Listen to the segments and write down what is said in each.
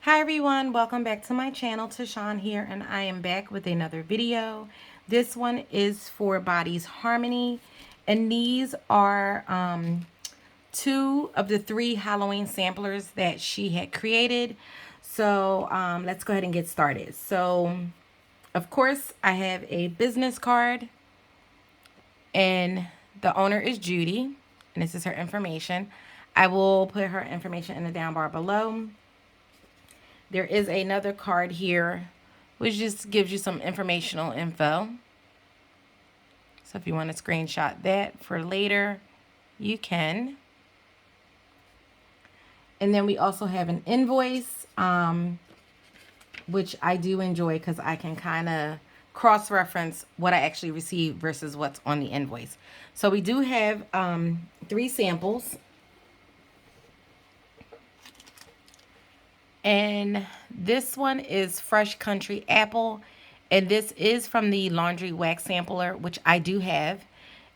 Hi everyone, welcome back to my channel. Tashawn here, and I am back with another video. This one is for Body's Harmony, and these are two of the three Halloween samplers that she had created. So let's go ahead and get started. So of course I have a business card, and the owner is Judy, and this is her information. I will put her information in the down bar below. There is another card here, which just gives you some informational info. So if you want to screenshot that for later, you can. And then we also have an invoice, which I do enjoy because I can kind of cross-reference what I actually received versus what's on the invoice. So we do have three samples. And this one is Fresh Country Apple. And this is from the Laundry Wax Sampler, which I do have.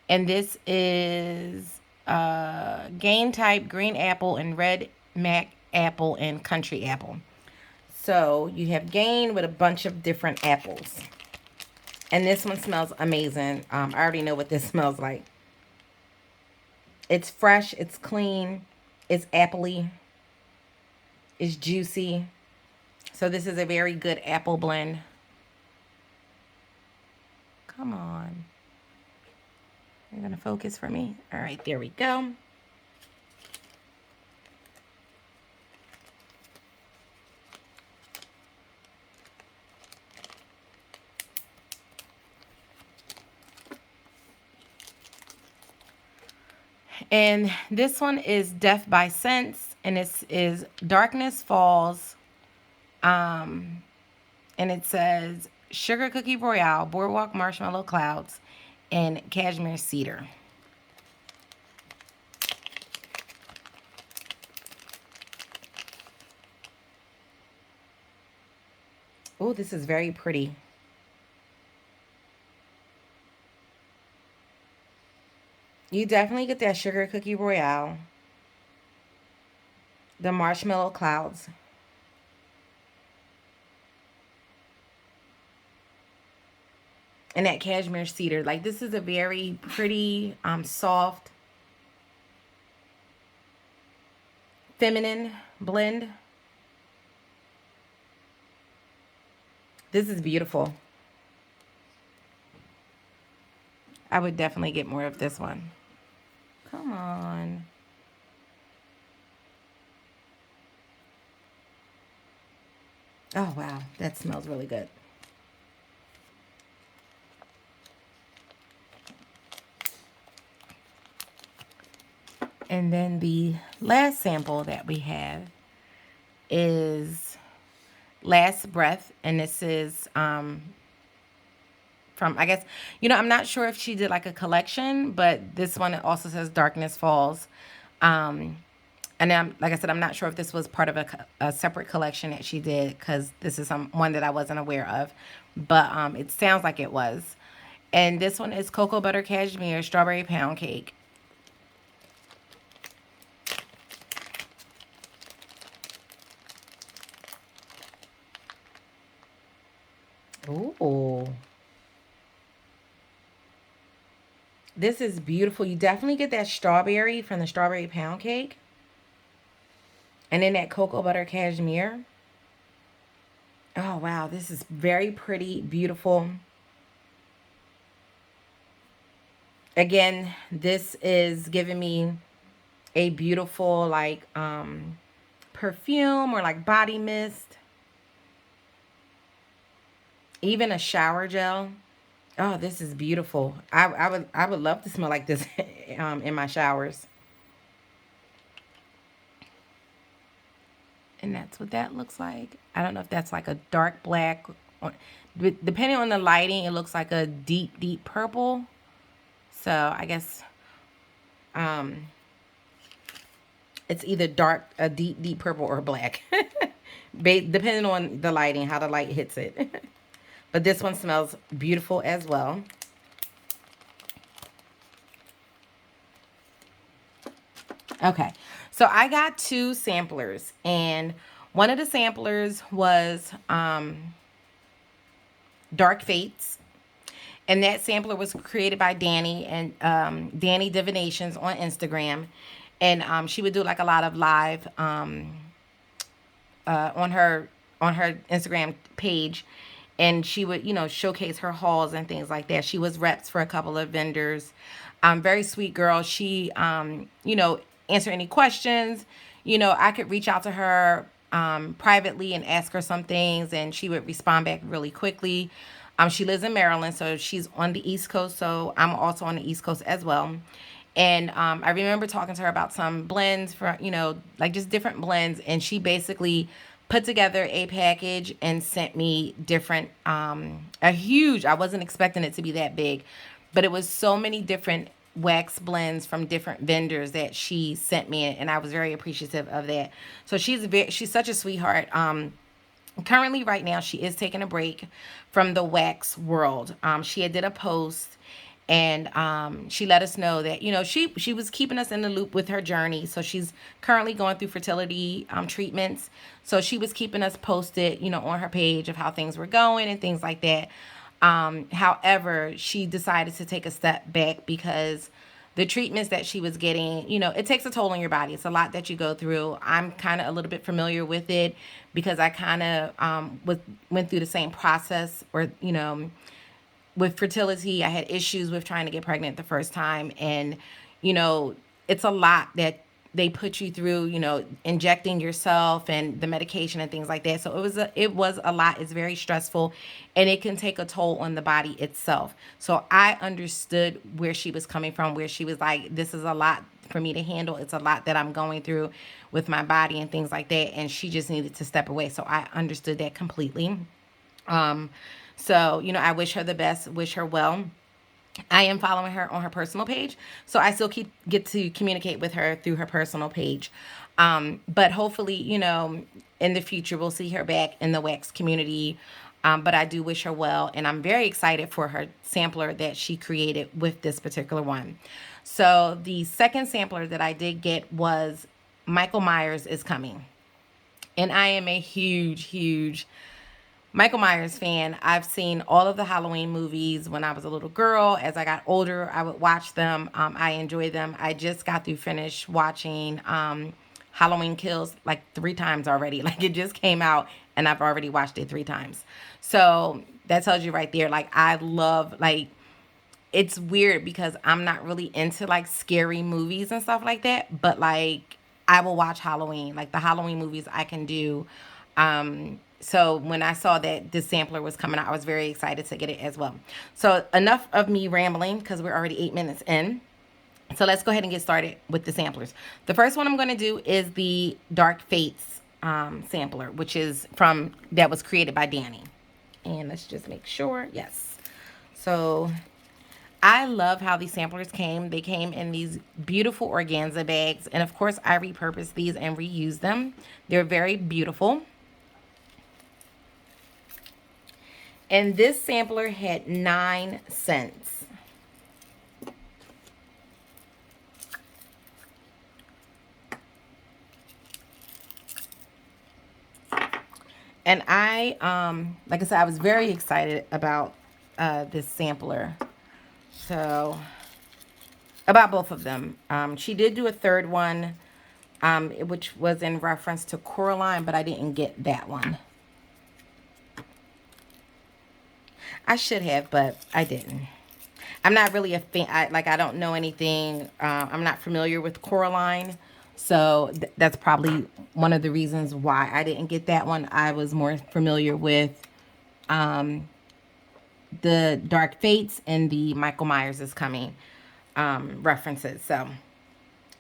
And this is Gain Type Green Apple and Red Mac Apple and Country Apple. So you have Gain with a bunch of different apples. And this one smells amazing. I already know what this smells like. It's fresh, it's clean, it's appley. It's juicy. So this is a very good apple blend. Come on. You're going to focus for me. All right, there we go. And this one is Death by Sense, and this is Darkness Falls. And it says Sugar Cookie Royale, Boardwalk Marshmallow Clouds, and Cashmere Cider. Oh, this is very pretty. You definitely get that Sugar Cookie Royale, the Marshmallow Clouds, and that Cashmere Cedar. Like, this is a very pretty, soft, feminine blend. This is beautiful. I would definitely get more of this one. Come on. Oh, wow. That smells really good. And then the last sample that we have is Last Breath. And this is from, I guess, I'm not sure if she did like a collection, but this one also says Darkness Falls. And like I said, I'm not sure if this was part of a separate collection that she did, because this is one that I wasn't aware of. But it sounds like it was. And this one is Cocoa Butter Cashmere Strawberry Pound Cake. Ooh. This is beautiful. You definitely get that strawberry from the Strawberry Pound Cake. And then that Cocoa Butter Cashmere. Oh, wow. This is very pretty, beautiful. Again, this is giving me a beautiful, like, perfume or like body mist. Even a shower gel. Oh, this is beautiful. I would love to smell like this in my showers. And that's what that looks like. I don't know if that's like a dark black. Or, depending on the lighting, it looks like a deep, deep purple. So I guess it's either dark, a deep, deep purple, or black. Depending on the lighting, how the light hits it. But this one smells beautiful as well. Okay, so I got two samplers, and One of the samplers was Dark Fates. And that sampler was created by Danny and Danny Divinations on Instagram. And she would do like a lot of live on her Instagram page, and she would, you know, showcase her hauls and things like that. She was reps for a couple of vendors. Very sweet girl. She you know, answer any questions. You know, I could reach out to her privately and ask her some things, and she would respond back really quickly. She lives in Maryland, so she's on the East Coast, so I'm also on the East Coast as well. And I remember talking to her about some blends for, you know, like just different blends. And she basically put together a package and sent me different, a huge, I wasn't expecting it to be that big, but it was so many different wax blends from different vendors that she sent me. And I was very appreciative of that. So she's such a sweetheart. Currently right now, she is taking a break from the wax world. She had did a post, and she let us know that, you know, she was keeping us in the loop with her journey. So she's currently going through fertility treatments. So she was keeping us posted, you know, on her page of how things were going and things like that. However, she decided to take a step back because the treatments that she was getting, you know, it takes a toll on your body. It's a lot that you go through. I'm kind of a little bit familiar with it because I kind of went through the same process, or, you know, with fertility. I had issues with trying to get pregnant the first time. And, you know, it's a lot that they put you through, you know, injecting yourself and the medication and things like that. So it was a lot. It's very stressful, and it can take a toll on the body itself. So I understood where she was coming from, where she was like, this is a lot for me to handle. It's a lot that I'm going through with my body and things like that. And she just needed to step away. So I understood that completely. So, you know, I wish her the best, wish her well. I am following her on her personal page, so I still get to communicate with her through her personal page. But hopefully, you know, in the future, we'll see her back in the wax community. But I do wish her well, and I'm very excited for her sampler that she created with this particular one. So the second sampler that I did get was Michael Myers is Coming. And I am a huge Michael Myers fan. I've seen all of the Halloween movies when I was a little girl. As I got older, I would watch them. I enjoy them. I just got through finish watching Halloween Kills like 3 times already. Like, it just came out and I've already watched it 3 times. So that tells you right there, like, I love, like, it's weird because I'm not really into like scary movies and stuff like that. But like, I will watch Halloween. Like, the Halloween movies I can do. So when I saw that this sampler was coming out, I was very excited to get it as well. So enough of me rambling because we're already 8 minutes in. So let's go ahead and get started with the samplers. The first one I'm going to do is the Dark Fates sampler, which is that was created by Danny. And let's just make sure. Yes. So I love how these samplers came. They came in these beautiful organza bags. And of course, I repurposed these and reused them. They're very beautiful. And this sampler had 9 cents. And I, like I said, I was very excited about this sampler. So, about both of them. She did do a third one, which was in reference to Coraline, but I didn't get that one. I should have, but I didn't. I'm not really a fan. I don't know anything. I'm not familiar with Coraline. So that's probably one of the reasons why I didn't get that one. I was more familiar with the Dark Fates and the Michael Myers is Coming references. So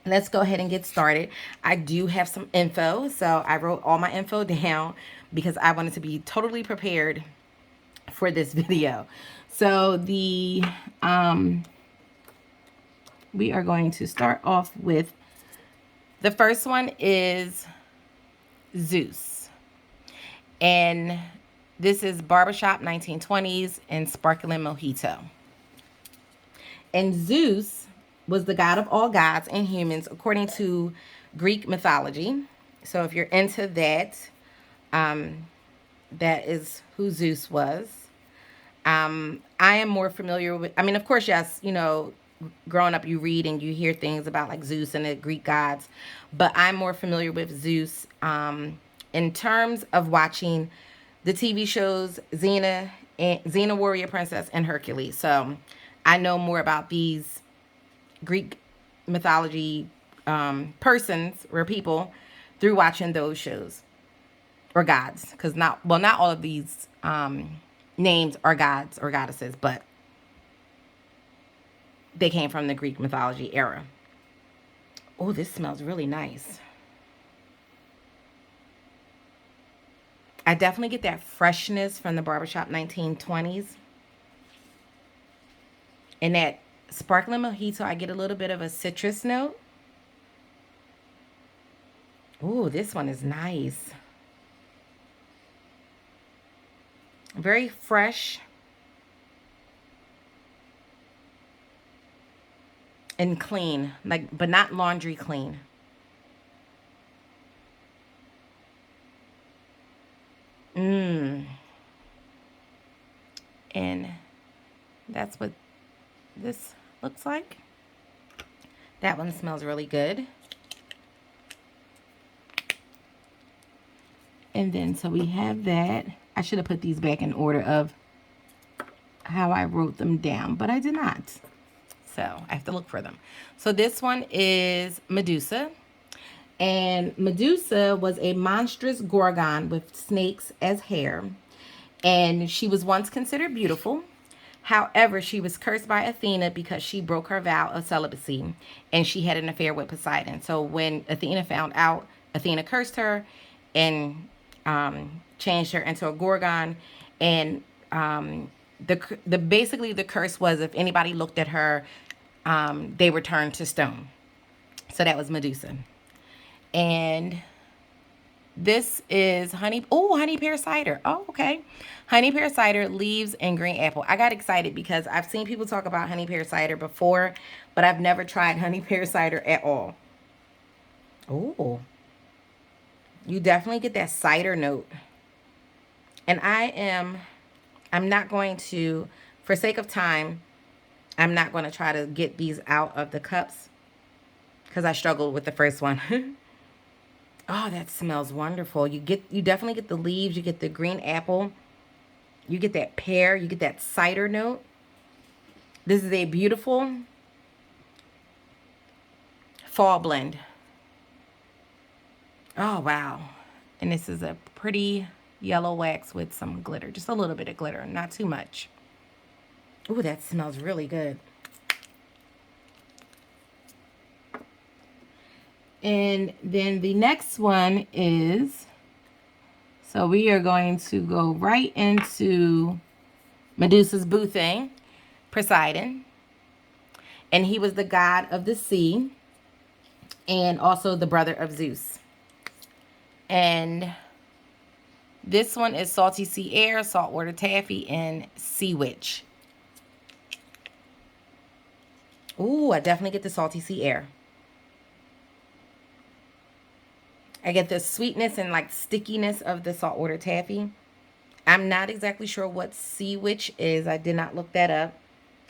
let's go ahead and get started. I do have some info. So I wrote all my info down because I wanted to be totally prepared for this video. So we are going to start off with the first one is Zeus, and this is Barbershop 1920s and Sparkling Mojito. And Zeus was the god of all gods and humans according to Greek mythology. So if you're into that, That is who Zeus was. I am more familiar with, I mean, of course, yes, you know, growing up, you read and you hear things about like Zeus and the Greek gods, but I'm more familiar with Zeus in terms of watching the TV shows Xena Warrior Princess and Hercules. So I know more about these Greek mythology persons or people through watching those shows or gods, because not all of these names are gods or goddesses, but they came from the Greek mythology era. Oh, this smells really nice. I definitely get that freshness from the barbershop 1920s. And that sparkling mojito, I get a little bit of a citrus note. Oh, this one is nice. Very fresh and clean, like, but not laundry clean. And that's what this looks like. That one smells really good. And then, so we have that. I should have put these back in order of how I wrote them down, but I did not. So I have to look for them. So this one is Medusa. And Medusa was a monstrous gorgon with snakes as hair. And she was once considered beautiful. However, she was cursed by Athena because she broke her vow of celibacy and she had an affair with Poseidon. So when Athena found out, Athena cursed her and changed her into a gorgon. And basically the curse was if anybody looked at her, they were turned to stone. So that was Medusa. And this is honey pear cider. Oh, okay. Honey pear cider, leaves, and green apple. I got excited because I've seen people talk about honey pear cider before, but I've never tried honey pear cider at all. Oh, you definitely get that cider note. And I'm not going to, for sake of time, I'm not going to try to get these out of the cups because I struggled with the first one. Oh, that smells wonderful. You definitely get the leaves, you get the green apple, you get that pear, you get that cider note. This is a beautiful fall blend. Oh, wow. And this is a pretty yellow wax with some glitter, just a little bit of glitter, not too much. Oh, that smells really good. And then the next one is, so we are going to go right into Medusa's boo thing, Poseidon. And he was the god of the sea and also the brother of Zeus. And this one is salty sea air, saltwater taffy, and sea witch. Ooh, I definitely get the salty sea air. I get the sweetness and like stickiness of the saltwater taffy. I'm not exactly sure what sea witch is. I did not look that up.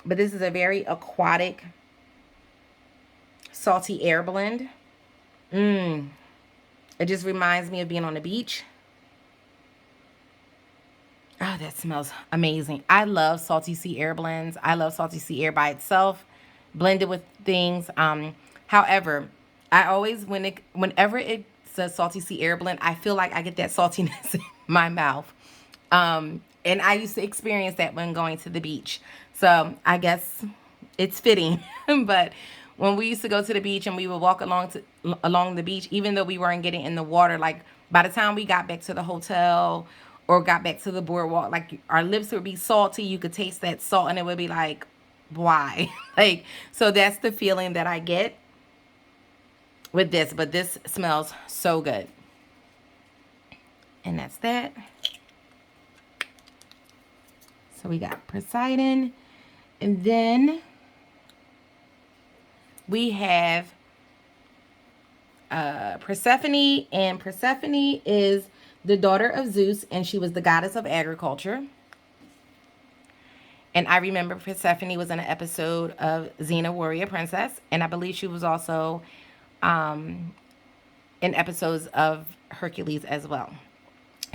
But this is a very aquatic salty air blend. It just reminds me of being on the beach. Oh, that smells amazing. I love salty sea air blends. I love salty sea air by itself, blended with things. However, I always, whenever it says salty sea air blend, I feel like I get that saltiness in my mouth. And I used to experience that when going to the beach. So I guess it's fitting. But when we used to go to the beach and we would walk along the beach, even though we weren't getting in the water, like by the time we got back to the hotel or got back to the boardwalk, like our lips would be salty. You could taste that salt and it would be like, why? Like, so that's the feeling that I get with this, but this smells so good. And that's that. So we got Poseidon, and then we have Persephone, and Persephone is the daughter of Zeus, and she was the goddess of agriculture. And I remember Persephone was in an episode of Xena Warrior Princess, and I believe she was also in episodes of Hercules as well.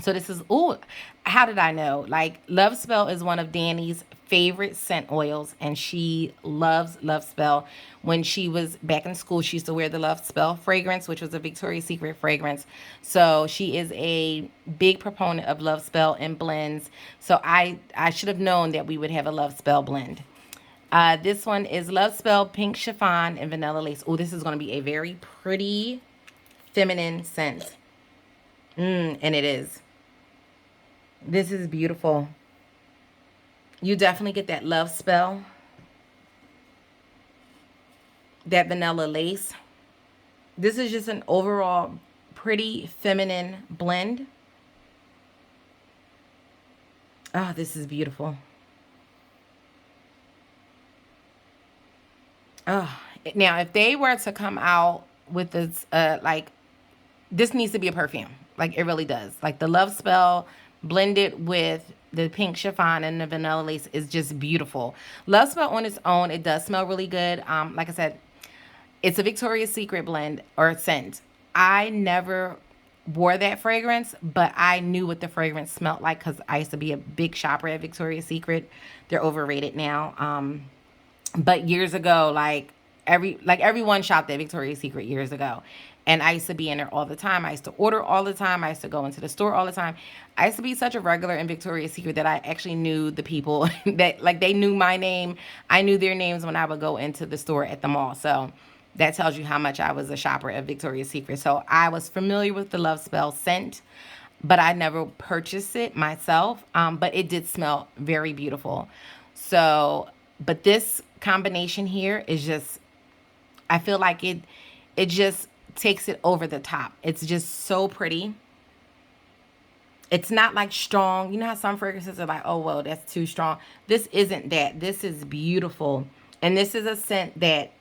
So this is, ooh, how did I know? Like, Love Spell is one of Danny's favorite scent oils, and she loves Love Spell. When she was back in school, she used to wear the Love Spell fragrance, which was a Victoria's Secret fragrance. So she is a big proponent of Love Spell and blends. So I should have known that we would have a Love Spell blend. This one is Love Spell Pink Chiffon and Vanilla Lace. Oh, this is going to be a very pretty feminine scent. And it is. This is beautiful. You definitely get that Love Spell, that Vanilla Lace. This is just an overall pretty feminine blend. Oh, this is beautiful. Oh, now if they were to come out with this, like, this needs to be a perfume. Like, it really does. Like, the Love Spell blended with the pink chiffon and the vanilla lace is just beautiful. Love Spell on its own, it does smell really good. Like I said, it's a Victoria's Secret blend or scent. I never wore that fragrance, but I knew what the fragrance smelled like because I used to be a big shopper at Victoria's Secret. They're overrated now. But years ago, like everyone shopped at Victoria's Secret years ago. And I used to be in there all the time. I used to order all the time. I used to go into the store all the time. I used to be such a regular in Victoria's Secret that I actually knew the people that, like, they knew my name. I knew their names when I would go into the store at the mall. So that tells you how much I was a shopper at Victoria's Secret. So I was familiar with the Love Spell scent, but I never purchased it myself. But it did smell very beautiful. So, but this combination here is just, I feel like it just takes it over the top. It's just so pretty. It's not like strong. You know how some fragrances are like, oh, well, that's too strong. This isn't that. This is beautiful. And this is a scent that,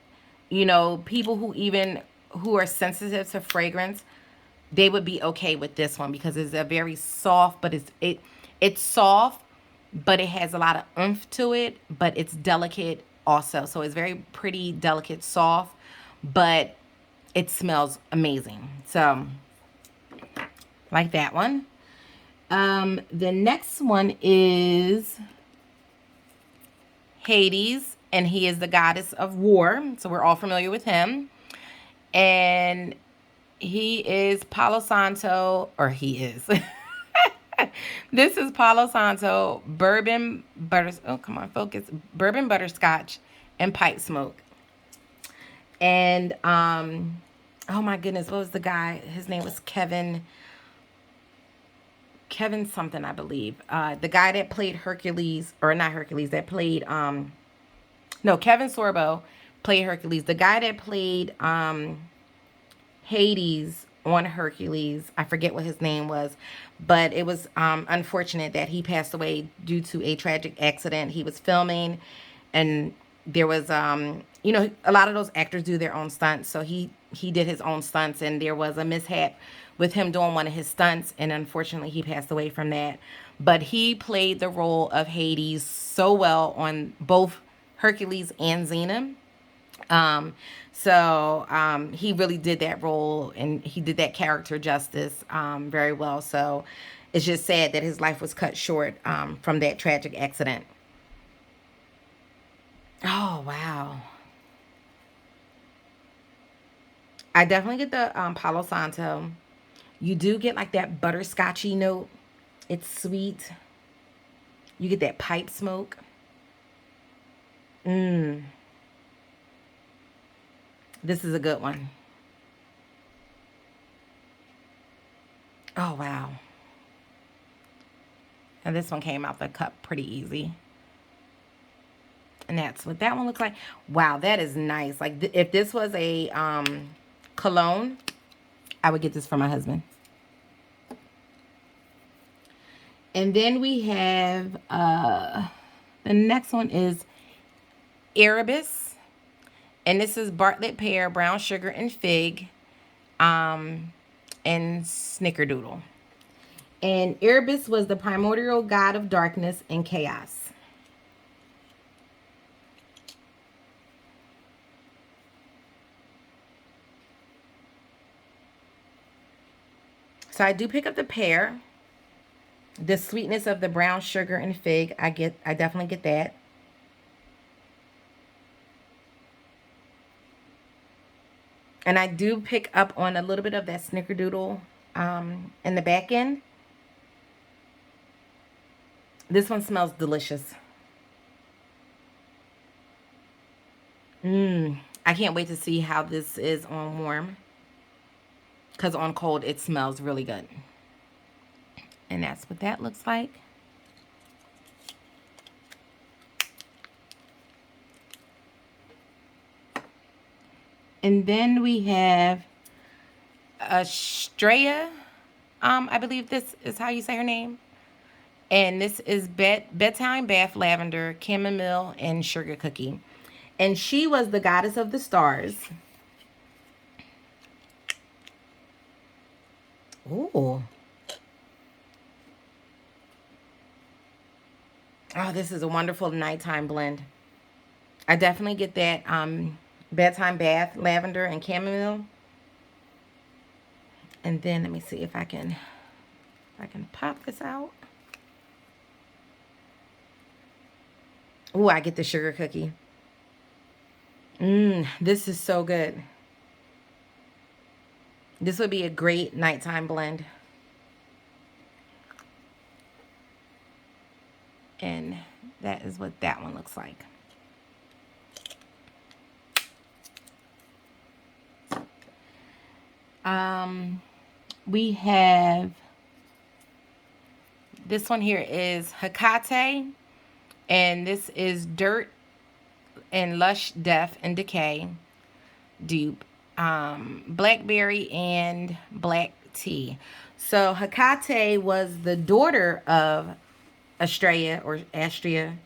you know, people who are sensitive to fragrance, they would be okay with this one because it's a very soft, but it's soft, but it has a lot of oomph to it, but it's delicate also. So it's very pretty, delicate, soft, but it smells amazing. So, like that one. The next one is Hades, and he is the goddess of war. So we're all familiar with him. And he is Palo Santo, or he is. This is Palo Santo bourbon butterscotch and pipe smoke. And oh my goodness, what was the guy? His name was Kevin something, I believe. The guy that played Hercules, or not Hercules, that played Kevin Sorbo played Hercules. The guy that played Hades on Hercules, I forget what his name was, but it was unfortunate that he passed away due to a tragic accident. He was filming, and there was you know, a lot of those actors do their own stunts, so he did his own stunts, and there was a mishap with him doing one of his stunts, and unfortunately he passed away from that. But he played the role of Hades so well on both Hercules and Xena. He really did that role, and he did that character justice very well. So it's just sad that his life was cut short from that tragic accident. Oh, wow. I definitely get the Palo Santo. You do get like that butterscotchy note. It's sweet. You get that pipe smoke. This is a good one. Oh, wow. And this one came out the cup pretty easy. And that's what that one looks like. Wow, that is nice. Like, if this was a cologne, I would get this for my husband. And then we have, the next one is Erebus. And this is Bartlett Pear, Brown Sugar, and Fig, and Snickerdoodle. And Erebus was the primordial god of darkness and chaos. So I do pick up the pear. The sweetness of the brown sugar and fig, I definitely get that. And I do pick up on a little bit of that snickerdoodle in the back end. This one smells delicious. I can't wait to see how this is on warm. Because on cold, it smells really good. And that's what that looks like. And then we have Estrella. I believe this is how you say her name. And this is bedtime bath lavender, chamomile, and sugar cookie. And she was the goddess of the stars. Ooh. Oh, this is a wonderful nighttime blend. I definitely get that bedtime bath lavender and chamomile. And then let me see if I can pop this out. Ooh, I get the sugar cookie. This is so good. This would be a great nighttime blend. And that is what that one looks like. We have this one here is Hecate, and this is dirt and lush death and decay dupe, blackberry and black tea. So Hecate was the daughter of Astrea,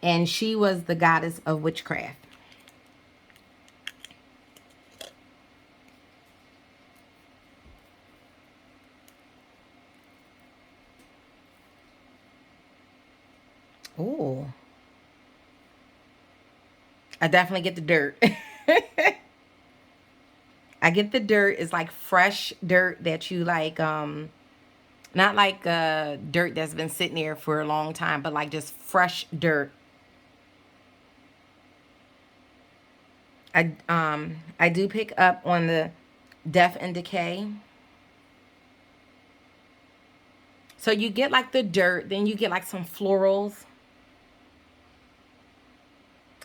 and she was the goddess of witchcraft. Oh, I definitely get the dirt. I get the dirt. It's like fresh dirt that you like, not like dirt that's been sitting there for a long time, but like just fresh dirt. I do pick up on the death and decay. So you get like the dirt, then you get like some florals.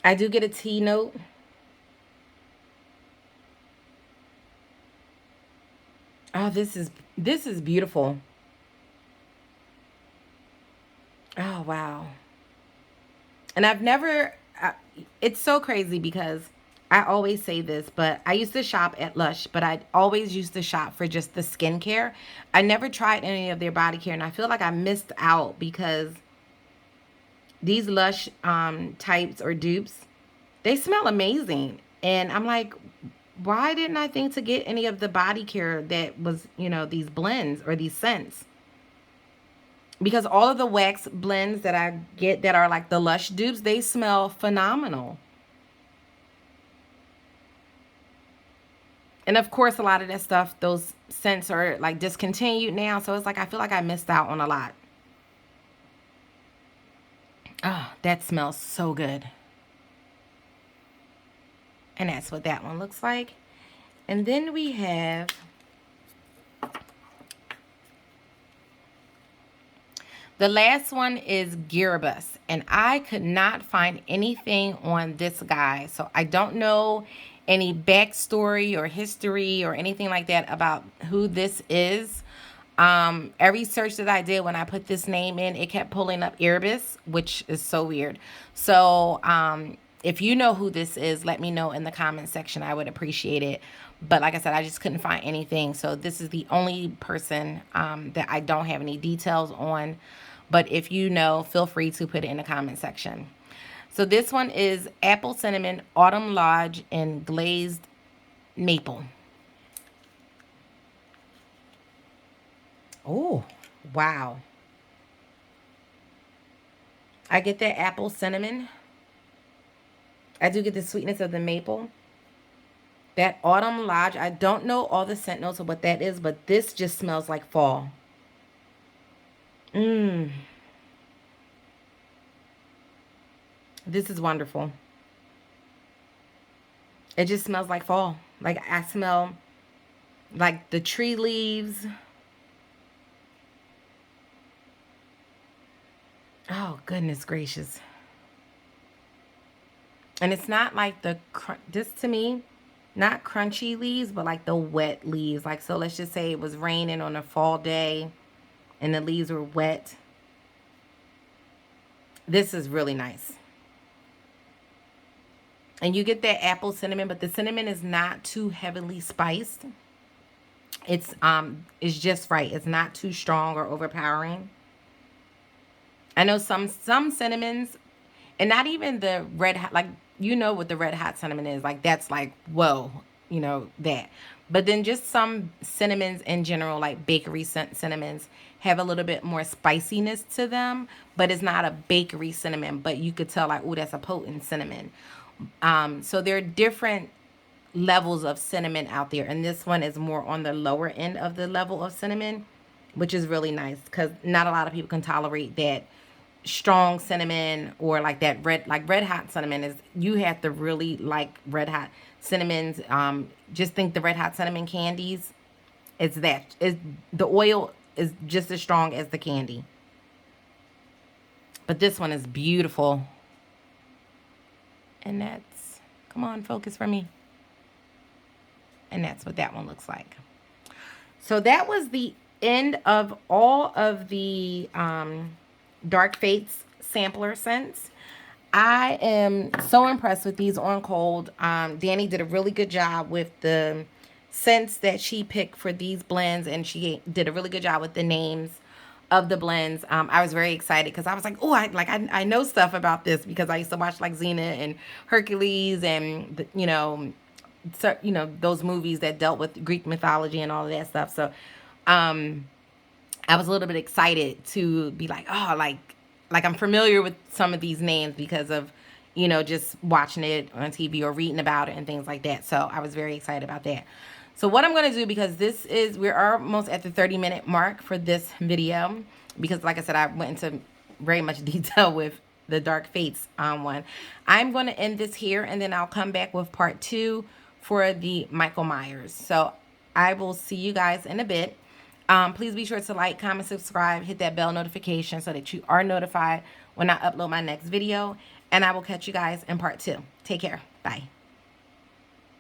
I do get a tea note. Oh, this is beautiful. Oh, wow. And I've never, it's so crazy because I always say this, but I used to shop at Lush, but I always used to shop for just the skincare. I never tried any of their body care, and I feel like I missed out because these Lush types or dupes, they smell amazing. And I'm like, why didn't I think to get any of the body care that was, these blends or these scents? Because all of the wax blends that I get that are like the Lush dupes, they smell phenomenal. And of course, a lot of that stuff, those scents are like discontinued now. So it's like, I feel like I missed out on a lot. Oh, that smells so good. And that's what that one looks like. And then we have the last one is Erebus, and I could not find anything on this guy. So I don't know any backstory or history or anything like that about who this is. Every search that I did when I put this name in, it kept pulling up Erebus, which is so weird. So if you know who this is, let me know in the comment section. I would appreciate it. But like I said, I just couldn't find anything. So this is the only person that I don't have any details on. But if you know, feel free to put it in the comment section. So this one is Apple Cinnamon, Autumn Lodge, and Glazed Maple. Oh, Wow. I get that apple cinnamon. I do get the sweetness of the maple. That autumn lodge, I don't know all the scent notes of what that is, but this just smells like fall. Mmm. This is wonderful. It just smells like fall. Like I smell like the tree leaves. Oh, goodness gracious. And it's not like this to me, not crunchy leaves, but like the wet leaves. Like, so let's just say it was raining on a fall day and the leaves were wet. This is really nice. And you get that apple cinnamon, but the cinnamon is not too heavily spiced. It's just right. It's not too strong or overpowering. I know some cinnamons, and not even the red hot, like, you know what the red hot cinnamon is. Like, that's like, whoa, you know, that. But then just some cinnamons in general, like bakery cinnamons, have a little bit more spiciness to them, but it's not a bakery cinnamon. But you could tell, like, oh, that's a potent cinnamon. So there are different levels of cinnamon out there, and this one is more on the lower end of the level of cinnamon, which is really nice because not a lot of people can tolerate that strong cinnamon, or like that red hot cinnamon. Is you have to really like red hot cinnamons. Just think the red hot cinnamon candies. It's that is the oil is just as strong as the candy. But this one is beautiful. And that's, come on, focus for me. And that's what that one looks like. So that was the end of all of the Dark Fates sampler scents. I am so impressed with these on cold. Danny did a really good job with the scents that she picked for these blends, and she did a really good job with the names of the blends. I was very excited because I was like, oh, I know stuff about this because I used to watch like Xena and Hercules and those movies that dealt with Greek mythology and all of that stuff. So I was a little bit excited to be like, oh, like I'm familiar with some of these names because of, just watching it on TV or reading about it and things like that. So I was very excited about that. So what I'm going to do, because we're almost at the 30-minute mark for this video, because like I said, I went into very much detail with the Dark Fates one. I'm going to end this here, and then I'll come back with part 2 for the Michael Myers. So I will see you guys in a bit. Please be sure to like, comment, subscribe, hit that bell notification so that you are notified when I upload my next video. And I will catch you guys in part 2. Take care. Bye.